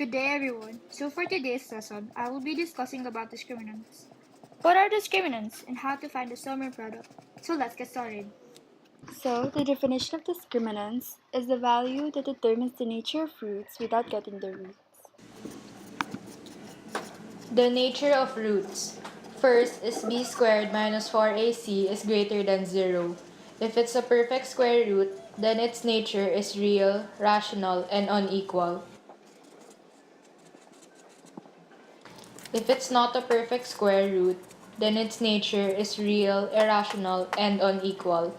Good day, everyone. So for today's lesson, I will be discussing about discriminants. What are discriminants and how to find the summary product? So let's get started. So, the definition of discriminants is the value that determines the nature of roots without getting the roots. The nature of roots. First is b squared minus 4ac is greater than 0. If it's a perfect square root, then its nature is real, rational, and unequal. If it's not a perfect square root, then its nature is real, irrational, and unequal.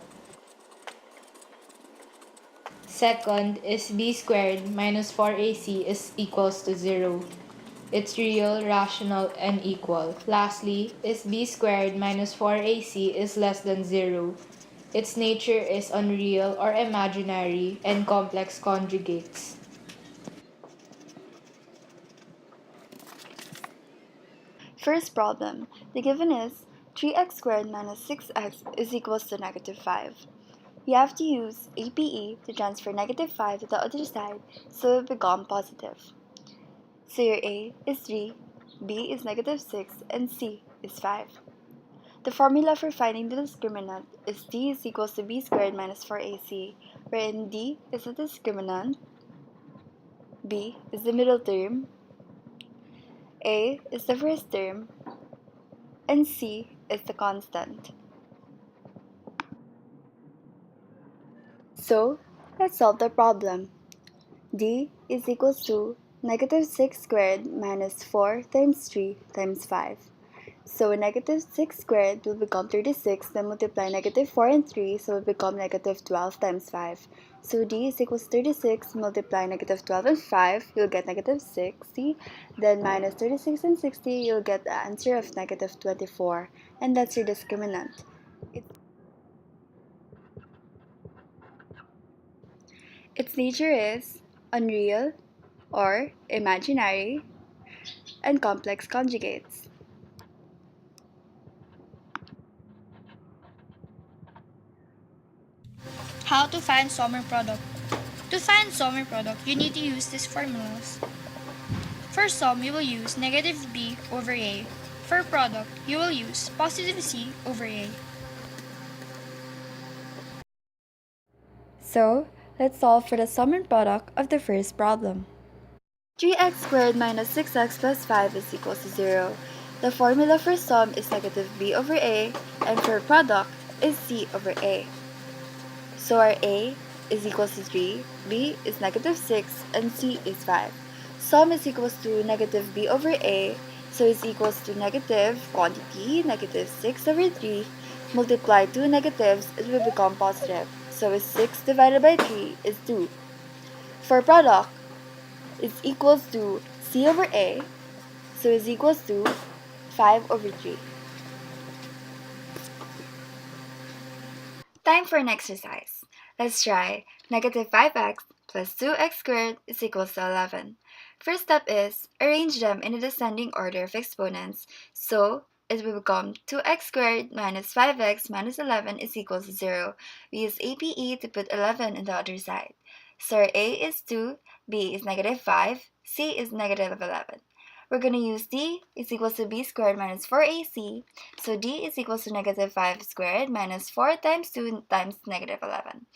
Second is b squared minus 4ac is equals to 0. It's real, rational, and equal. Lastly, is b squared minus 4ac is less than 0. Its nature is unreal or imaginary and complex conjugates. First problem, the given is 3x squared minus 6x is equals to negative 5. You have to use APE to transfer negative 5 to the other side so it will become positive. So your A is 3, B is negative 6, and C is 5. The formula for finding the discriminant is D is equals to B squared minus 4AC, wherein D is the discriminant, B is the middle term, A is the first term, and C is the constant. So, let's solve the problem. D is equals to negative 6 squared minus 4 times 3 times 5. So negative 6 squared will become 36, then multiply negative 4 and 3, so it will become negative 12 times 5. So D is equals to 36, multiply negative 12 and 5, you'll get negative 60, then minus 36 and 60, you'll get the answer of negative 24, and that's your discriminant. Its nature is unreal or imaginary and complex conjugates. How to find summary product? To find summary product, you need to use these formulas. For sum, you will use negative b over a. For product, you will use positive c over a. So, let's solve for the sum and product of the first problem. 3x squared minus 6x plus 5 is equals to 0. The formula for sum is negative b over a, and for product is c over a. So our a is equals to 3, b is negative 6, and c is 5. Sum is equals to negative b over a, so it's equals to negative quantity, negative 6 over 3, multiply two negatives, it will become positive. So is 6 divided by 3 is 2. For product, it's equals to c over a, so is equals to 5 over 3. Time for an exercise. Let's try negative 5x plus 2x squared is equals to 11. First step is arrange them in a descending order of exponents, so it will become 2x squared minus 5x minus 11 is equals to 0. We use APE to put 11 on the other side. So our A is 2, B is negative 5, C is negative 11. We're going to use D is equals to B squared minus 4AC. So D is equals to negative 5 squared minus 4 times 2 times negative 11.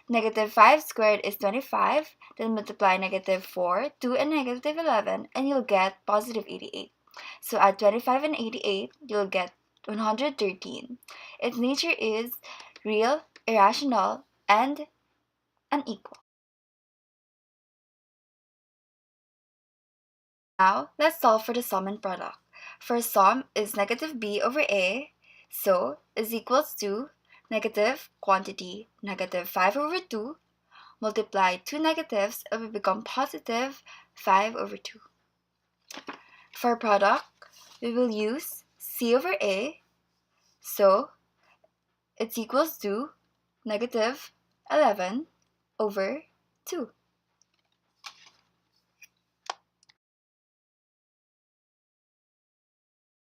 Negative 5 squared is 25. Then multiply negative 4, 2, and negative 11, and you'll get positive 88. So add 25 and 88, you'll get 113. Its nature is real, irrational, and unequal. Now, let's solve for the sum and product. For sum is negative b over a, so is equals to negative quantity, negative 5 over 2, multiply two negatives, it will become positive 5 over 2. For product, we will use c over a, so it's equals to negative 11 over 2.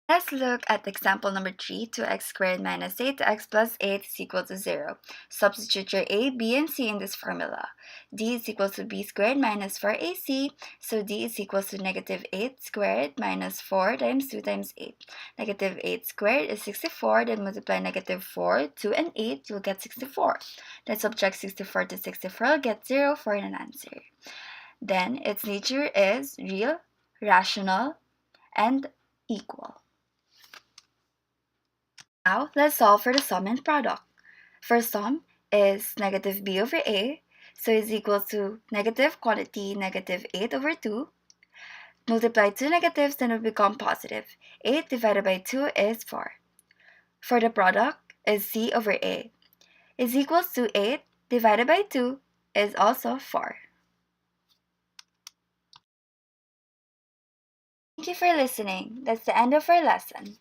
Let's look at example number 3. 2x squared minus 8x plus 8 is equal to 0. Substitute your a, b, and c in this formula. D is equal to b squared minus 4ac, so d is equal to negative 8 squared minus 4 times 2 times 8. Negative 8 squared is 64, then multiply negative 4, 2, and 8, you'll get 64. Then subtract 64 to 64, you'll get 0 for an answer. Then its nature is real, rational, and equal. Now, let's solve for the sum and product. First sum is negative b over a, so is equal to negative quantity negative 8 over 2. Multiply two negatives, then it will become positive. 8 divided by 2 is 4. For the product is c over a is equals to 8 divided by 2 is also 4. Thank you for listening. That's the end of our lesson.